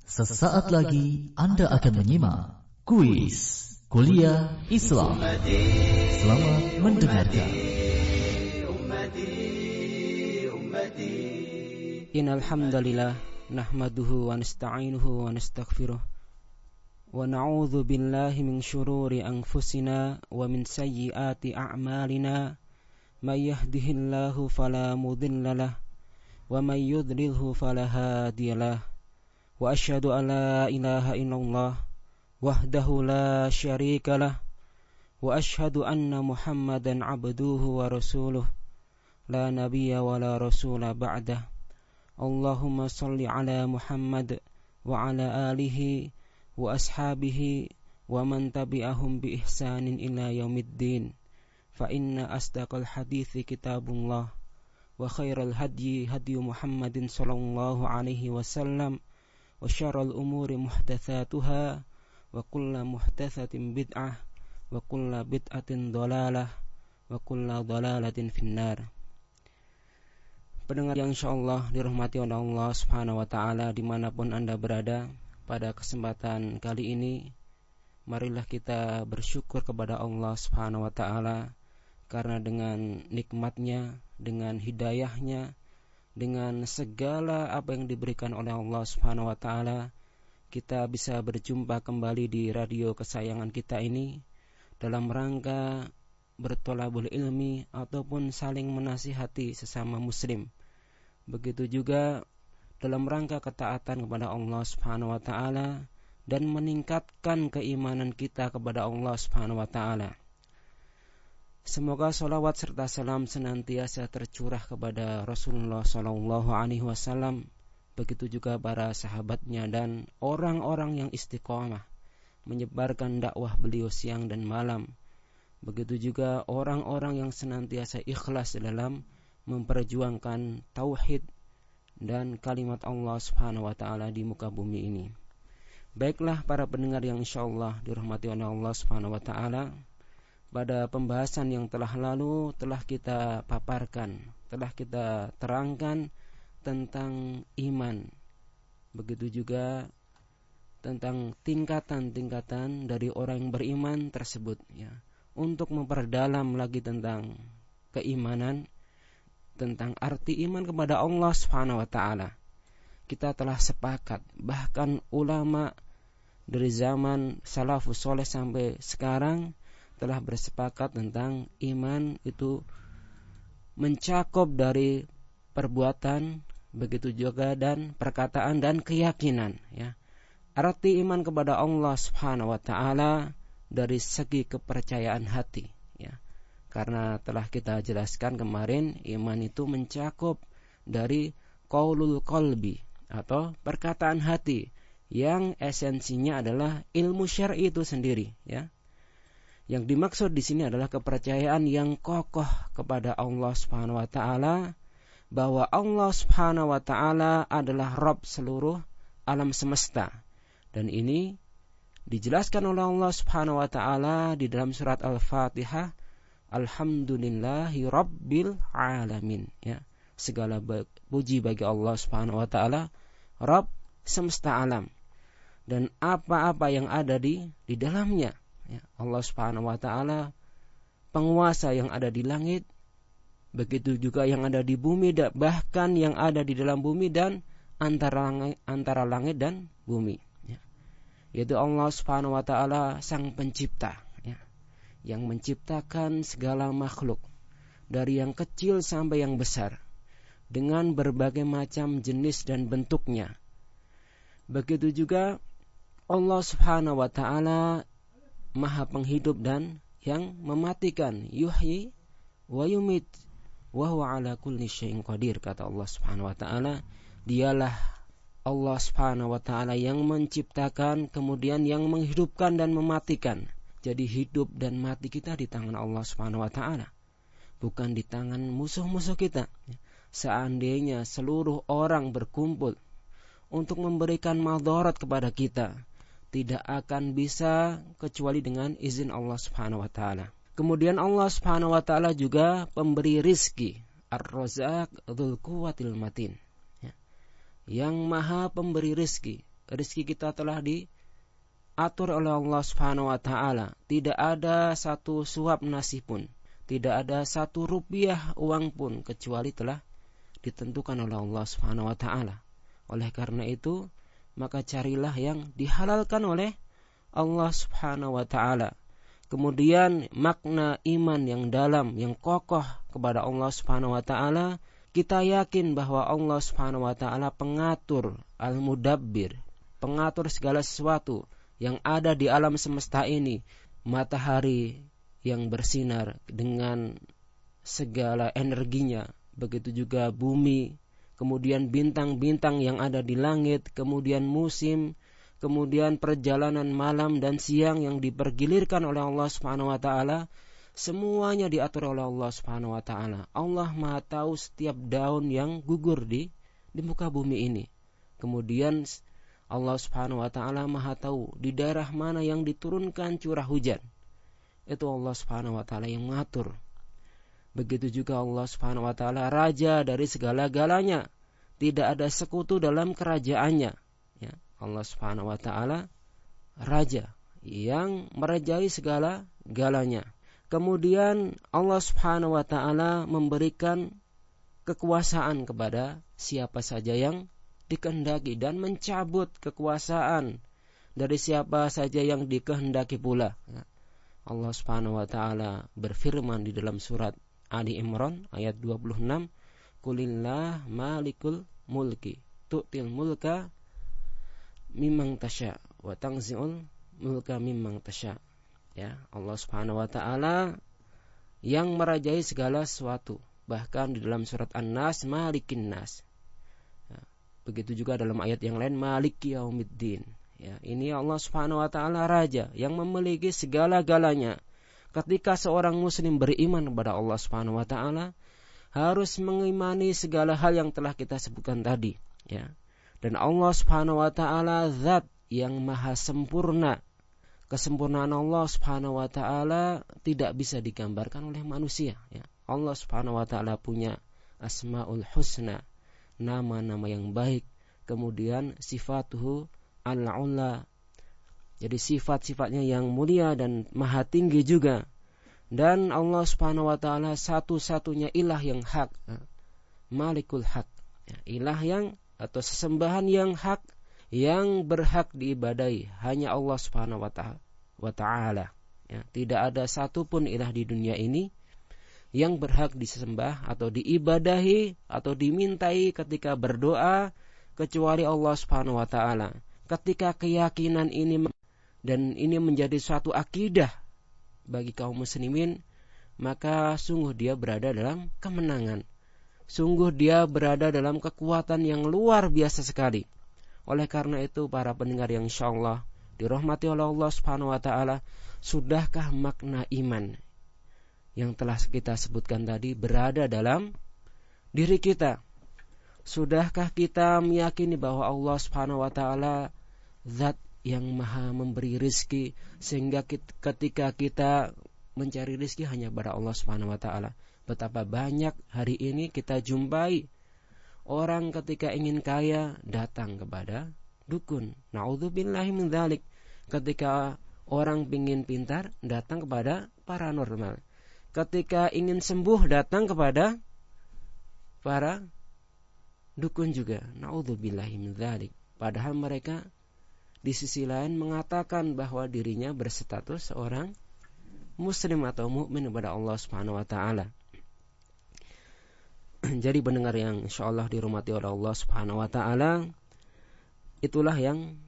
Sesaat lagi Anda akan menyimak kuis Kuliah Islam. Selamat mendengarkan. Innal hamdalillah nahmaduhu wa nasta'inuhu wa nastaghfiruh wa na'udzu billahi min syururi anfusina wa min sayyiati a'malina may yahdihillahu fala mudhillalah wa may yudlilhu fala hadiyalah. Wa asyhadu an la ilaha illallah wahdahu la syarikalah wa asyhadu anna Muhammadan abduhu wa rasuluh la nabiyya wa la rasula ba'dah. Allahumma salli ala Muhammad wa ala alihi wa ashabihi wa man tabi'ahum bi ihsanin ila yaumiddin. Fa inna asdaqal hadithi kitabullah wa khairal hadyi hadyu Muhammadin sallallahu alaihi wasallam wa syarrul umuri muhdatsatuha wa kullu muhdatsatin bid'ah wa kullu bid'atin dhalalah wa kullu dhalalatin finnar. Pendengar yang insyaallah dirahmati oleh Allah Subhanahu wa taala dimanapun Anda berada, pada kesempatan kali ini marilah kita bersyukur kepada Allah Subhanahu wa taala karena dengan nikmatnya, dengan hidayahnya, dengan segala apa yang diberikan oleh Allah Subhanahu wa taala, kita bisa berjumpa kembali di radio kesayangan kita ini dalam rangka bertolabul ilmi ataupun saling menasihati sesama muslim. Begitu juga dalam rangka ketaatan kepada Allah Subhanahu wa taala dan meningkatkan keimanan kita kepada Allah Subhanahu wa taala. Semoga salawat serta salam senantiasa tercurah kepada Rasulullah sallallahu alaihi wasallam, begitu juga para sahabatnya dan orang-orang yang istiqomah menyebarkan dakwah beliau siang dan malam. Begitu juga orang-orang yang senantiasa ikhlas dalam memperjuangkan tauhid dan kalimat Allah Subhanahu wa taala di muka bumi ini. Baiklah para pendengar yang insyaallah dirahmati oleh Allah Subhanahu wa taala, pada pembahasan yang telah lalu telah kita paparkan, telah kita terangkan tentang iman. Begitu juga tentang tingkatan-tingkatan dari orang yang beriman tersebut ya. Untuk memperdalam lagi tentang keimanan, tentang arti iman kepada Allah Subhanahu wa taala, kita telah sepakat, bahkan ulama dari zaman salafus saleh sampai sekarang telah bersepakat tentang iman itu mencakup dari perbuatan, begitu juga dan perkataan dan keyakinan ya. Arti iman kepada Allah Subhanahu wa taala dari segi kepercayaan hati ya. Karena telah kita jelaskan kemarin, iman itu mencakup dari qaulul qalbi atau perkataan hati yang esensinya adalah ilmu syar'i itu sendiri ya. Yang dimaksud di sini adalah kepercayaan yang kokoh kepada Allah Subhanahu wa taala, bahwa Allah Subhanahu wa taala adalah Rabb seluruh alam semesta. Dan ini dijelaskan oleh Allah Subhanahu wa taala di dalam surat Al-Fatihah, Alhamdulillahi Rabbil Alamin ya. Segala puji bagi Allah Subhanahu wa taala, Rabb semesta alam dan apa-apa yang ada di dalamnya. Ya, Allah Subhanahu wa taala penguasa yang ada di langit, begitu juga yang ada di bumi, bahkan yang ada di dalam bumi dan antara langit dan bumi ya. Yaitu Allah Subhanahu wa taala sang pencipta ya, yang menciptakan segala makhluk dari yang kecil sampai yang besar dengan berbagai macam jenis dan bentuknya. Begitu juga Allah Subhanahu wa taala Maha penghidup dan yang mematikan, yuhyi wa yumit wa huwa ala kulli syai'in qadir, kata Allah Subhanahu wa taala. Dialah Allah Subhanahu wa taala yang menciptakan kemudian yang menghidupkan dan mematikan. Jadi hidup dan mati kita di tangan Allah Subhanahu wa taala, bukan di tangan musuh-musuh kita. Seandainya seluruh orang berkumpul untuk memberikan madarat kepada kita, tidak akan bisa kecuali dengan izin Allah Subhanahu wa taala. Kemudian Allah Subhanahu wa taala juga pemberi rizki, Ar-Razzaq Dzul Quwwatil Matin ya. Yang maha pemberi rizki, rezeki kita telah diatur oleh Allah Subhanahu wa taala. Tidak ada satu suap nasi pun, tidak ada satu rupiah uang pun kecuali telah ditentukan oleh Allah Subhanahu wa taala. Oleh karena itu, maka carilah yang dihalalkan oleh Allah Subhanahu wa taala. Kemudian makna iman yang dalam, yang kokoh kepada Allah Subhanahu wa taala, kita yakin bahwa Allah Subhanahu wa taala pengatur, al-mudabbir, pengatur segala sesuatu yang ada di alam semesta ini. Matahari yang bersinar dengan segala energinya, begitu juga bumi, kemudian bintang-bintang yang ada di langit, kemudian musim, kemudian perjalanan malam dan siang yang dipergilirkan oleh Allah Subhanahu wa taala, semuanya diatur oleh Allah Subhanahu wa taala. Allah Maha tahu setiap daun yang gugur di muka bumi ini. Kemudian Allah Subhanahu wa taala Maha tahu di daerah mana yang diturunkan curah hujan. Itu Allah Subhanahu wa taala yang mengatur. Begitu juga Allah Subhanahu wa taala raja dari segala-galanya. Tidak ada sekutu dalam kerajaannya. Ya, Allah Subhanahu wa taala raja yang merajai segala-galanya. Kemudian Allah Subhanahu wa taala memberikan kekuasaan kepada siapa saja yang dikehendaki dan mencabut kekuasaan dari siapa saja yang dikehendaki pula. Allah Subhanahu wa taala berfirman di dalam surat Ali Imran ayat 26, "Qulillah malikul mulki tu'til mulka mimman tasya wa tanzi'ul mulka mimman tasya." Ya, Allah Subhanahu wa taala yang merajai segala sesuatu. Bahkan di dalam surat An-Nas, Malikin Nas. Ya, begitu juga dalam ayat yang lain, Maliki Yaumiddin. Ya, ini Allah Subhanahu wa taala raja yang memiliki segala-galanya. Ketika seorang muslim beriman kepada Allah Subhanahu wa taala, harus mengimani segala hal yang telah kita sebutkan tadi, ya. Dan Allah Subhanahu wa taala zat yang maha sempurna. Kesempurnaan Allah Subhanahu wa taala tidak bisa digambarkan oleh manusia, ya. Allah Subhanahu wa taala punya Asmaul Husna, nama-nama yang baik, kemudian sifatuhu al-ula. Jadi sifat-sifatnya yang mulia dan maha tinggi juga. Dan Allah Subhanahu wa taala satu-satunya ilah yang hak, Malikul Haq, ya, ilah yang atau sesembahan yang hak, yang berhak diibadahi hanya Allah Subhanahu wa taala. Ya, tidak ada satupun ilah di dunia ini yang berhak disembah atau diibadahi atau dimintai ketika berdoa kecuali Allah Subhanahu wa taala. Ketika keyakinan ini dan ini menjadi suatu akidah bagi kaum muslimin, maka sungguh dia berada dalam kemenangan. Sungguh dia berada dalam kekuatan yang luar biasa sekali. Oleh karena itu para pendengar yang insyaallah dirahmati oleh Allah Subhanahu wa taala, sudahkah makna iman yang telah kita sebutkan tadi berada dalam diri kita? Sudahkah kita meyakini bahwa Allah Subhanahu wa taala zat yang maha memberi rizki, sehingga ketika kita mencari rizki hanya pada Allah Subhanahu wa taala? Betapa banyak hari ini kita jumpai orang ketika ingin kaya datang kepada dukun. Na'udzubillahi min dzalik. Ketika orang ingin pintar datang kepada paranormal. Ketika ingin sembuh datang kepada para dukun juga. Na'udzubillahi min dzalik. Padahal mereka di sisi lain mengatakan bahwa dirinya berstatus seorang muslim atau mukmin kepada Allah Subhanahu wa taala. Jadi pendengar yang insyaallah dirahmati oleh Allah Subhanahu wa taala, itulah yang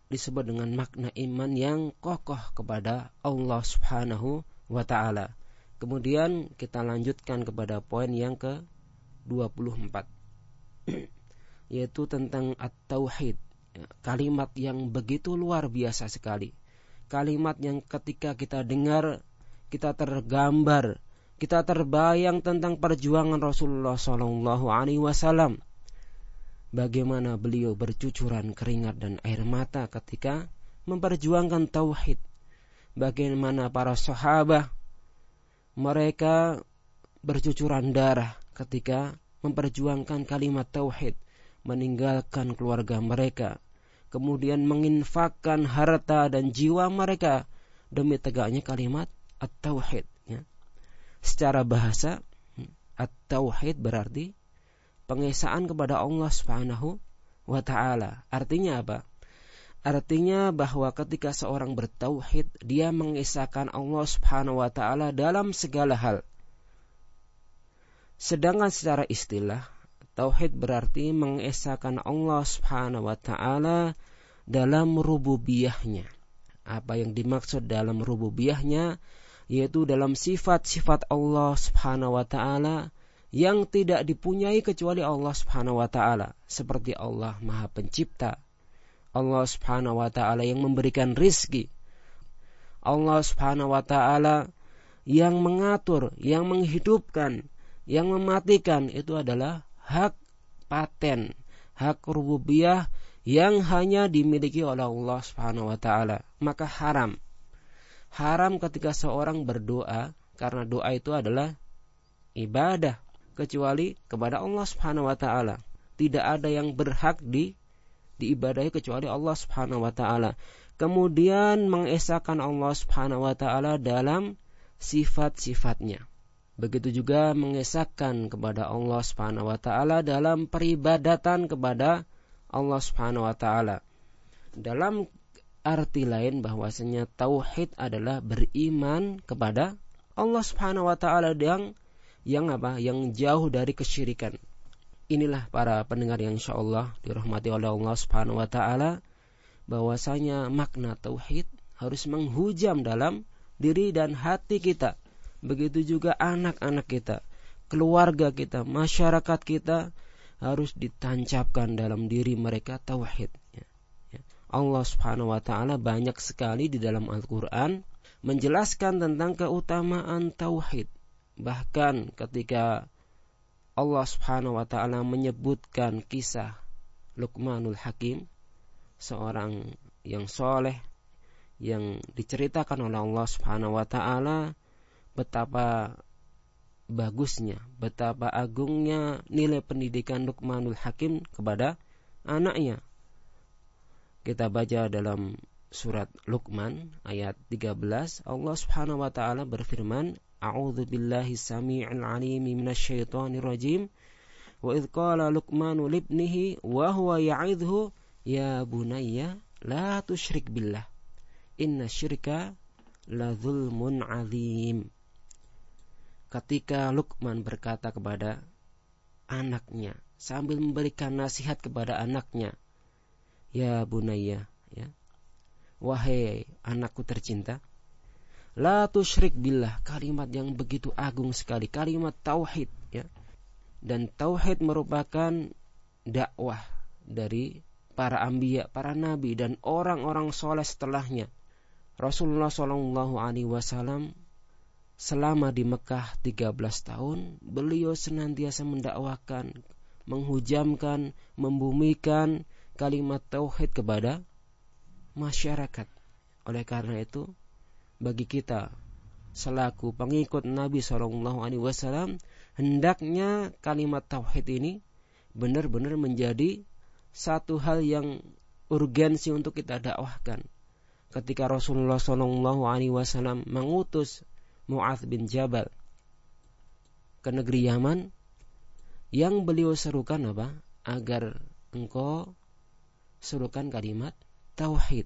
disebut dengan makna iman yang kokoh kepada Allah Subhanahu wa taala. Kemudian kita lanjutkan kepada poin yang ke-24, yaitu tentang at-tauhid. Kalimat yang begitu luar biasa sekali. Kalimat yang ketika kita dengar, kita tergambar, kita terbayang tentang perjuangan Rasulullah SAW. Bagaimana beliau bercucuran keringat dan air mata ketika memperjuangkan tauhid. Bagaimana para sahabat mereka bercucuran darah ketika memperjuangkan kalimat tauhid, meninggalkan keluarga mereka, kemudian menginfakkan harta dan jiwa mereka demi tegaknya kalimat at-tauhid. Ya. Secara bahasa, at-tauhid berarti pengesaan kepada Allah Subhanahu wa ta'ala. Artinya apa? Artinya bahwa ketika seorang bertauhid, dia mengesahkan Allah Subhanahu wa ta'ala dalam segala hal. Sedangkan secara istilah, tauhid berarti mengesahkan Allah Subhanahu wa ta'ala dalam rububiyahnya. Apa yang dimaksud dalam rububiyahnya? Yaitu dalam sifat-sifat Allah Subhanahu wa ta'ala yang tidak dipunyai kecuali Allah Subhanahu wa ta'ala. Seperti Allah Maha Pencipta, Allah Subhanahu wa ta'ala yang memberikan rizki, Allah Subhanahu wa ta'ala yang mengatur, yang menghidupkan, yang mematikan. Itu adalah hak paten, hak rububiyah yang hanya dimiliki oleh Allah Subhanahu wa ta'ala. Maka haram ketika seorang berdoa, karena doa itu adalah ibadah, kecuali kepada Allah Subhanahu wa ta'ala. Tidak ada yang berhak diibadahi kecuali Allah Subhanahu wa ta'ala. Kemudian mengesahkan Allah Subhanahu wa ta'ala dalam sifat-sifatnya. Begitu juga mengesahkan kepada Allah Subhanahu wa ta'ala dalam peribadatan kepada Allah Subhanahu wa ta'ala. Dalam arti lain bahwasanya tauhid adalah beriman kepada Allah Subhanahu wa ta'ala yang jauh dari kesyirikan. Inilah para pendengar yang insyaallah dirahmati oleh Allah Subhanahu wa ta'ala, bahwasanya makna tauhid harus menghujam dalam diri dan hati kita. Begitu juga anak-anak kita, keluarga kita, masyarakat kita harus ditancapkan dalam diri mereka tauhid. Allah Subhanahu wa ta'ala banyak sekali di dalam Al-Quran menjelaskan tentang keutamaan tauhid. Bahkan ketika Allah Subhanahu wa ta'ala menyebutkan kisah Luqmanul Hakim, seorang yang soleh, yang diceritakan oleh Allah Subhanahu wa ta'ala betapa bagusnya, betapa agungnya nilai pendidikan Luqmanul Hakim kepada anaknya. Kita baca dalam surat Luqman ayat 13, Allah Subhanahu wa ta'ala berfirman, A'udzu billahi samii'il 'aliim minasyaitonir rajim. Wa idz qala Luqmanu libnihi wa huwa ya'idhu ya bunayya la tusyrik billah. Inna syirka la dzulmun 'adzim. Ketika Luqman berkata kepada anaknya sambil memberikan nasihat kepada anaknya, ya bunayya, ya, wahai anakku tercinta, la tusyrik billah, kalimat yang begitu agung sekali, kalimat tauhid, ya. Dan tauhid merupakan dakwah dari para anbiya, para nabi dan orang-orang soleh setelahnya. Rasulullah SAW selama di Mekah 13 tahun, beliau senantiasa mendakwakan, menghujamkan, membumikan kalimat tauhid kepada masyarakat. Oleh karena itu, bagi kita selaku pengikut Nabi SAW, hendaknya kalimat tauhid ini benar-benar menjadi satu hal yang urgensi untuk kita dakwahkan. Ketika Rasulullah SAW mengutus Mu'adz bin Jabal ke negeri Yaman, yang beliau serukan apa? Agar engkau serukan kalimat tauhid.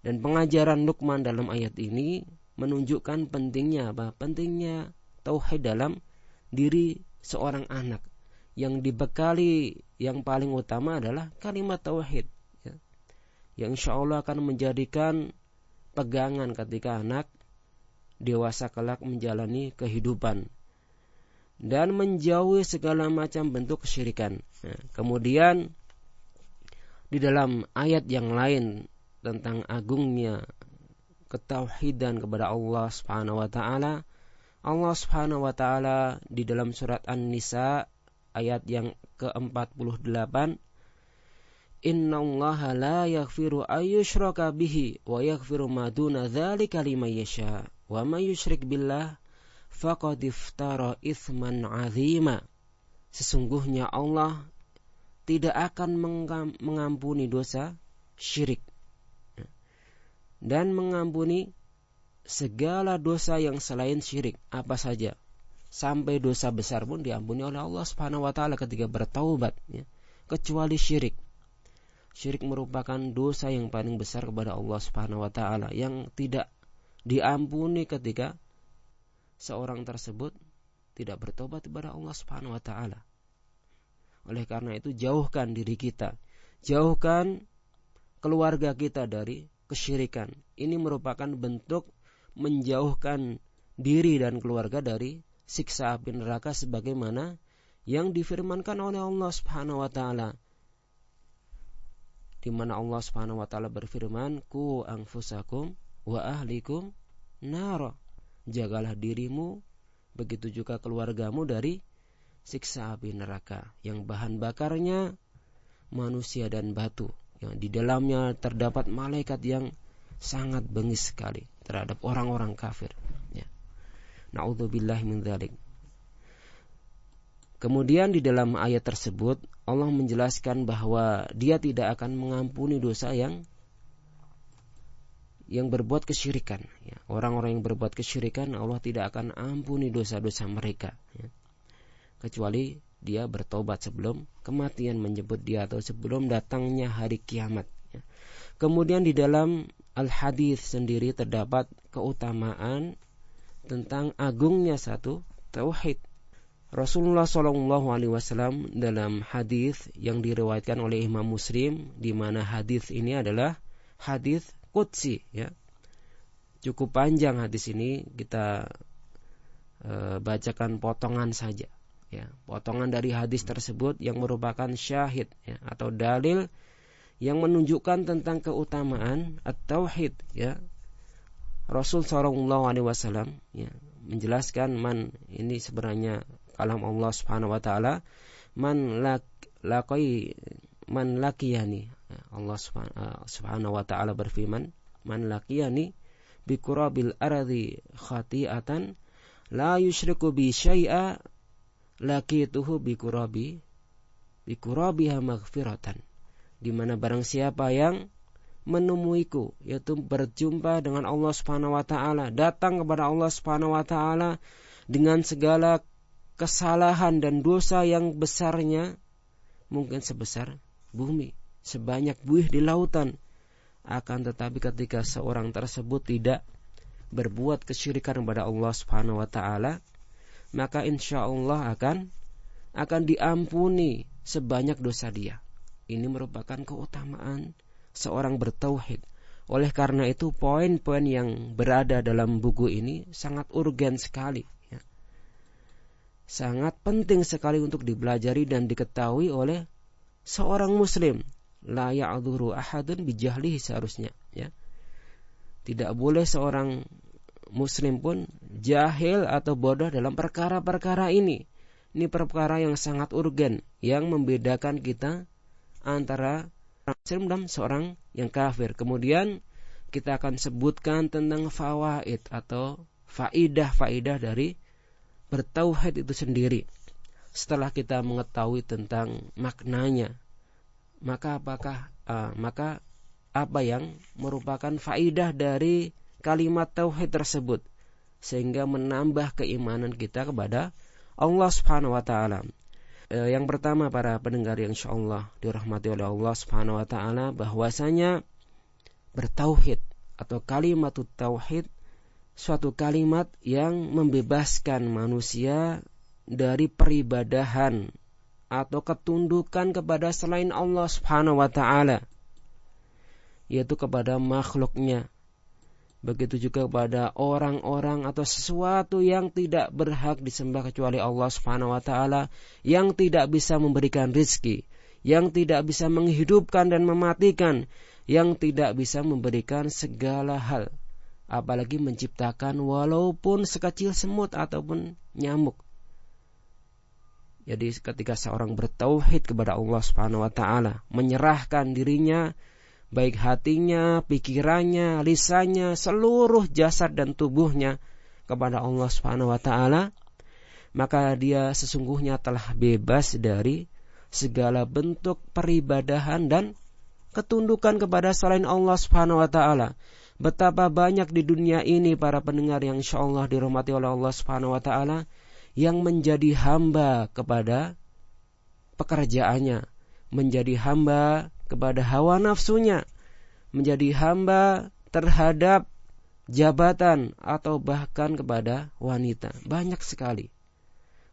Dan pengajaran Luqman dalam ayat ini menunjukkan pentingnya apa? Pentingnya tauhid dalam diri seorang anak, yang dibekali yang paling utama adalah kalimat tauhid, ya, yang insyaallah akan menjadikan pegangan ketika anak dewasa kelak menjalani kehidupan dan menjauhi segala macam bentuk kesyirikan. Nah, kemudian di dalam ayat yang lain tentang agungnya ketauhidan kepada Allah Subhanahu wa ta'ala, Allah Subhanahu wa ta'ala di dalam surat An-Nisa ayat yang ke-48, Innallaha la yaghfiru ayyushraka bihi wa yaghfiru ma duna dzalika liman yasha wa may yusyrik billah faqad iftara itsman 'azima. Sesungguhnya Allah tidak akan mengampuni dosa syirik, dan mengampuni segala dosa yang selain syirik, apa saja. Sampai dosa besar pun diampuni oleh Allah Subhanahu wa taala ketika bertaubat, ya. Kecuali syirik. Syirik merupakan dosa yang paling besar kepada Allah Subhanahu wa taala, yang tidak diampuni ketika seorang tersebut tidak bertobat kepada Allah Subhanahu wa taala. Oleh karena itu, jauhkan diri kita, jauhkan keluarga kita dari kesyirikan. Ini merupakan bentuk menjauhkan diri dan keluarga dari siksa api neraka, sebagaimana yang difirmankan oleh Allah Subhanahu wa taala, di mana Allah Subhanahu wa taala berfirman, "Qu anfusakum wa ahlikum nar." Jagalah dirimu, begitu juga keluargamu dari siksa api neraka yang bahan bakarnya manusia dan batu, yang di dalamnya terdapat malaikat yang sangat bengis sekali terhadap orang-orang kafir, ya. Na'udzubillahi min dzalik. Kemudian di dalam ayat tersebut Allah menjelaskan bahwa Dia tidak akan mengampuni dosa yang berbuat kesyirikan, ya. Orang-orang yang berbuat kesyirikan, Allah tidak akan ampuni dosa-dosa mereka, ya. Kecuali dia bertobat sebelum kematian menjemput dia atau sebelum datangnya hari kiamat, ya. Kemudian di dalam al-hadis sendiri terdapat keutamaan tentang agungnya satu tauhid. Rasulullah SAW dalam hadis yang diriwayatkan oleh Imam Muslim, di mana hadis ini adalah hadis qudsi, ya. Cukup panjang hadis ini, kita bacakan potongan saja, ya. Potongan dari hadis tersebut yang merupakan syahid, ya, atau dalil yang menunjukkan tentang keutamaan at-tauhid, ya. Rasul SAW, ya, menjelaskan, man, ini sebenarnya kalam Allah Subhanahu wa taala, man lakiyani, Allah Subhanahu wa taala berfirman, man lakiyani bi qurabil ardi khati'atan la yusyriku bi syai'a laqituhu bi qurabiha maghfiratan. Di mana barang siapa yang menemuiku, yaitu berjumpa dengan Allah Subhanahu wa taala, datang kepada Allah Subhanahu wa taala dengan segala kesalahan dan dosa yang besarnya mungkin sebesar bumi, sebanyak buih di lautan, akan tetapi ketika seorang tersebut tidak berbuat kesyirikan kepada Allah Subhanahu wa taala, maka insyaallah akan diampuni sebanyak dosa dia. Ini merupakan keutamaan seorang bertauhid. Oleh karena itu, poin-poin yang berada dalam buku ini sangat urgen sekali, ya. Sangat penting sekali untuk dipelajari dan diketahui oleh seorang muslim. La ya'dzuru ahadun bijahlihi, seharusnya, ya. Tidak boleh seorang muslim pun jahil atau bodoh dalam perkara-perkara ini. Ini perkara yang sangat urgen, yang membedakan kita antara orang muslim dan seorang yang kafir. Kemudian kita akan sebutkan tentang fawaid atau faidah-faidah dari bertauhid itu sendiri. Setelah kita mengetahui tentang maknanya, maka apa yang merupakan faidah dari kalimat tauhid tersebut, sehingga menambah keimanan kita kepada Allah Subhanahu wa taala. Yang pertama, para pendengar yang insyaallah dirahmati oleh Allah Subhanahu wa taala, bahwasanya bertauhid atau kalimat tauhid suatu kalimat yang membebaskan manusia dari peribadahan atau ketundukan kepada selain Allah Subhanahu wa taala, yaitu kepada makhluknya. Begitu juga kepada orang-orang atau sesuatu yang tidak berhak disembah kecuali Allah Subhanahu wa taala, yang tidak bisa memberikan rizki, yang tidak bisa menghidupkan dan mematikan, yang tidak bisa memberikan segala hal, apalagi menciptakan walaupun sekecil semut ataupun nyamuk. Jadi ketika seorang bertauhid kepada Allah Subhanahu wa taala, menyerahkan dirinya, baik hatinya, pikirannya, lisannya, seluruh jasad dan tubuhnya kepada Allah Subhanahu wa taala, maka dia sesungguhnya telah bebas dari segala bentuk peribadahan dan ketundukan kepada selain Allah Subhanahu wa taala. Betapa banyak di dunia ini para pendengar yang insyaallah dirahmati oleh Allah Subhanahu wa taala yang menjadi hamba kepada pekerjaannya, menjadi hamba kepada hawa nafsunya, menjadi hamba terhadap jabatan atau bahkan kepada wanita. Banyak sekali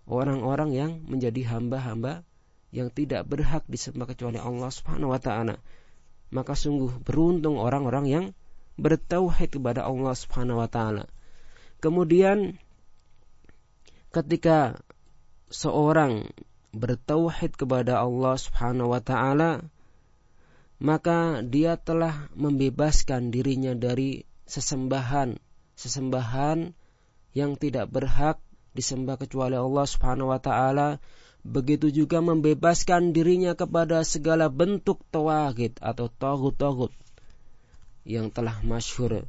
orang-orang yang menjadi hamba-hamba yang tidak berhak disembah kecuali Allah Subhanahu wa taala. Maka sungguh beruntung orang-orang yang bertauhid kepada Allah Subhanahu wa taala. Kemudian ketika seorang bertauhid kepada Allah Subhanahu wa taala, maka dia telah membebaskan dirinya dari sesembahan yang tidak berhak disembah kecuali Allah Subhanahu wa taala. Begitu juga membebaskan dirinya kepada segala bentuk tawaghit atau taghut-taghut yang telah masyhur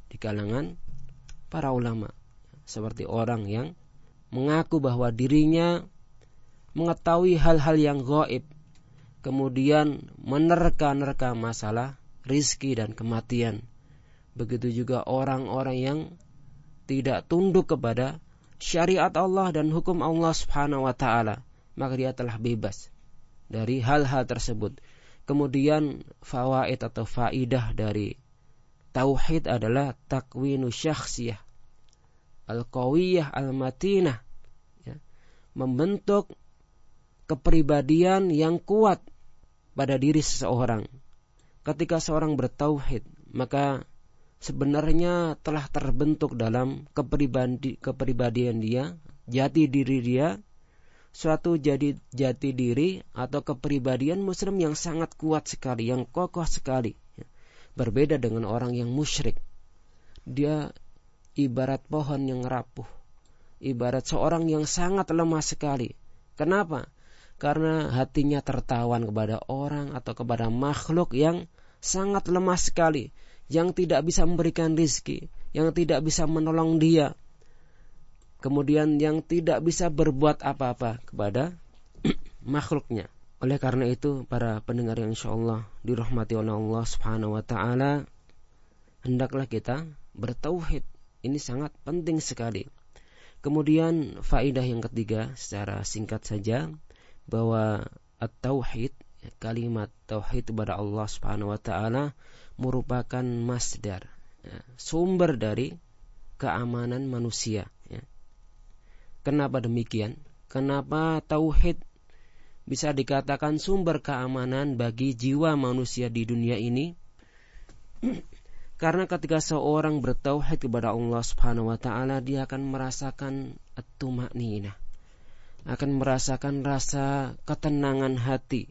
di kalangan para ulama, seperti orang yang mengaku bahwa dirinya mengetahui hal-hal yang gaib, kemudian menerka-nerka masalah rizki dan kematian. Begitu juga orang-orang yang tidak tunduk kepada syariat Allah dan hukum Allah Subhanahu wa taala, maka dia telah bebas dari hal-hal tersebut. Kemudian fawaid atau faidah dari tauhid adalah takwinu syakhsiyah al-qawiyah al-matinah, ya, membentuk kepribadian yang kuat pada diri seseorang. Ketika seorang bertauhid, maka sebenarnya telah terbentuk dalam kepribadian dia, jati diri dia, suatu jati diri atau kepribadian muslim yang sangat kuat sekali, yang kokoh sekali. Berbeda dengan orang yang musyrik. Dia ibarat pohon yang rapuh, ibarat seorang yang sangat lemah sekali. Kenapa? Karena hatinya tertawan kepada orang atau kepada makhluk yang sangat lemah sekali, yang tidak bisa memberikan rizki, yang tidak bisa menolong dia, kemudian yang tidak bisa berbuat apa-apa kepada makhluknya. Oleh karena itu, para pendengar yang insyaallah dirahmati oleh Allah Subhanahu wa taala, hendaklah kita bertauhid. Ini sangat penting sekali. Kemudian faidah yang ketiga secara singkat saja, bahwa at-tauhid, kalimat tauhid kepada Allah Subhanahu wa taala merupakan masdar, sumber dari keamanan manusia. Kenapa demikian? Kenapa tauhid bisa dikatakan sumber keamanan bagi jiwa manusia di dunia ini? Karena ketika seorang bertauhid kepada Allah Subhanahu wa taala, dia akan merasakan at-tuma'ninah, akan merasakan rasa ketenangan hati,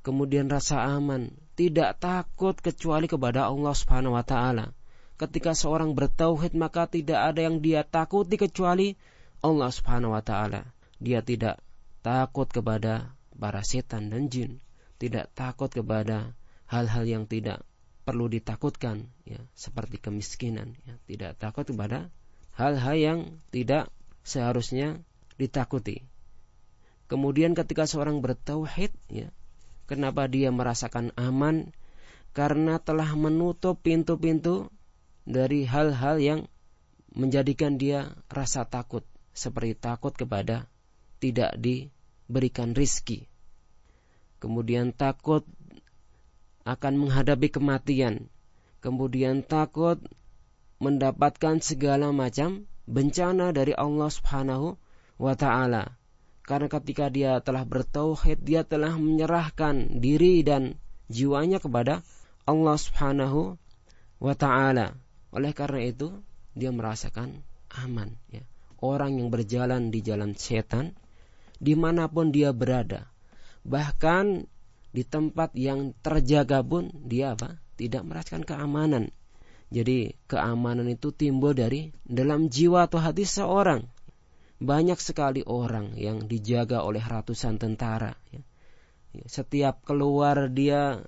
kemudian rasa aman, tidak takut kecuali kepada Allah Subhanahu wa taala. Ketika seorang bertauhid, maka tidak ada yang dia takuti kecuali Allah Subhanahu wa taala. Dia tidak takut kepada para setan dan jin, tidak takut kepada hal-hal yang tidak perlu ditakutkan, ya, seperti kemiskinan, ya, tidak takut kepada hal-hal yang tidak seharusnya ditakuti. Kemudian ketika seorang bertauhid, ya, kenapa dia merasakan aman? Karena telah menutup pintu-pintu dari hal-hal yang menjadikan dia rasa takut, seperti takut kepada tidak diberikan rizki, kemudian takut akan menghadapi kematian, kemudian takut mendapatkan segala macam bencana dari Allah Subhanahu wa ta'ala. Karena ketika dia telah bertauhid, dia telah menyerahkan diri dan jiwanya kepada Allah Subhanahu wa ta'ala. Oleh karena itu, dia merasakan aman, ya. Orang yang berjalan di jalan setan, dimanapun dia berada, bahkan di tempat yang terjaga pun, dia tidak merasakan keamanan. Jadi keamanan itu timbul dari dalam jiwa atau hati seorang. Banyak sekali orang yang dijaga oleh ratusan tentara, ya. Setiap keluar dia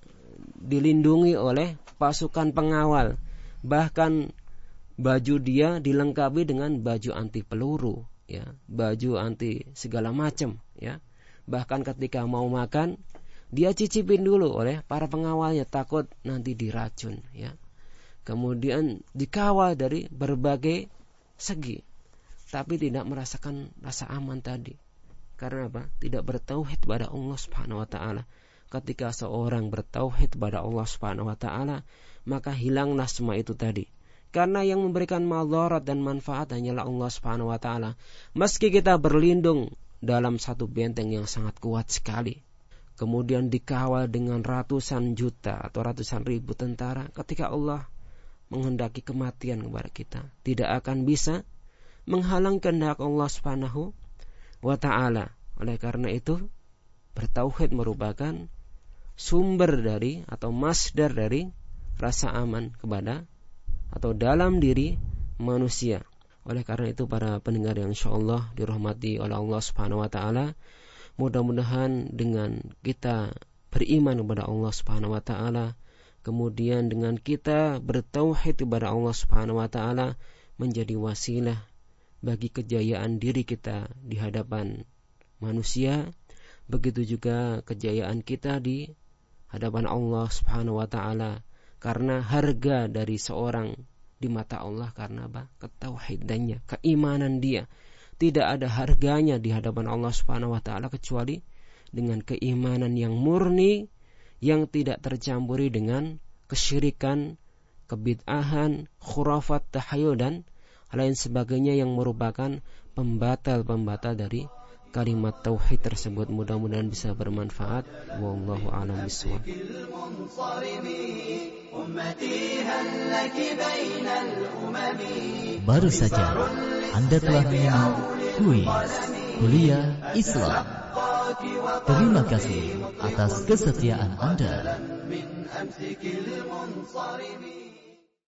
dilindungi oleh pasukan pengawal. Bahkan baju dia dilengkapi dengan baju anti peluru, ya, baju anti segala macam, ya. Bahkan ketika mau makan, Dia cicipin dulu oleh para pengawalnya, takut nanti diracun, ya. Kemudian dikawal dari berbagai segi, tapi tidak merasakan rasa aman tadi. Karena apa? Tidak bertauhid pada Allah Subhanahu wa taala. Ketika seorang bertauhid pada Allah Subhanahu wa taala, maka hilanglah semua itu tadi. Karena yang memberikan madarat dan manfaat hanyalah Allah Subhanahu wa taala. Meski kita berlindung dalam satu benteng yang sangat kuat sekali, kemudian dikawal dengan ratusan juta atau ratusan ribu tentara, ketika Allah menghendaki kematian kepada kita, tidak akan bisa menghalang kehendak Allah Subhanahu wa taala. Oleh karena itu, bertauhid merupakan sumber dari atau masdar dari rasa aman kepada atau dalam diri manusia. Oleh karena itu, para pendengar yang insyaallah dirahmati oleh Allah Subhanahu wa taala, mudah-mudahan dengan kita beriman kepada Allah Subhanahu wa taala, kemudian dengan kita bertauhid kepada Allah Subhanahu wa taala, menjadi wasilah bagi kejayaan diri kita di hadapan manusia, begitu juga kejayaan kita di hadapan Allah Subhanahu wa taala. Karena harga dari seorang di mata Allah karena apa? Ketauhidannya, keimanan dia. Tidak ada harganya di hadapan Allah Subhanahu wa taala kecuali dengan keimanan yang murni, yang tidak tercampuri dengan kesyirikan, kebid'ahan, khurafat, tahayul dan lain sebagainya yang merupakan pembatal-pembatal dari kalimat tauhid tersebut. Mudah-mudahan bisa bermanfaat. Wallahu a'lam bishawab. Baru saja Anda telah menyimak kuis Kuliah Islam. Terima kasih atas kesetiaan Anda.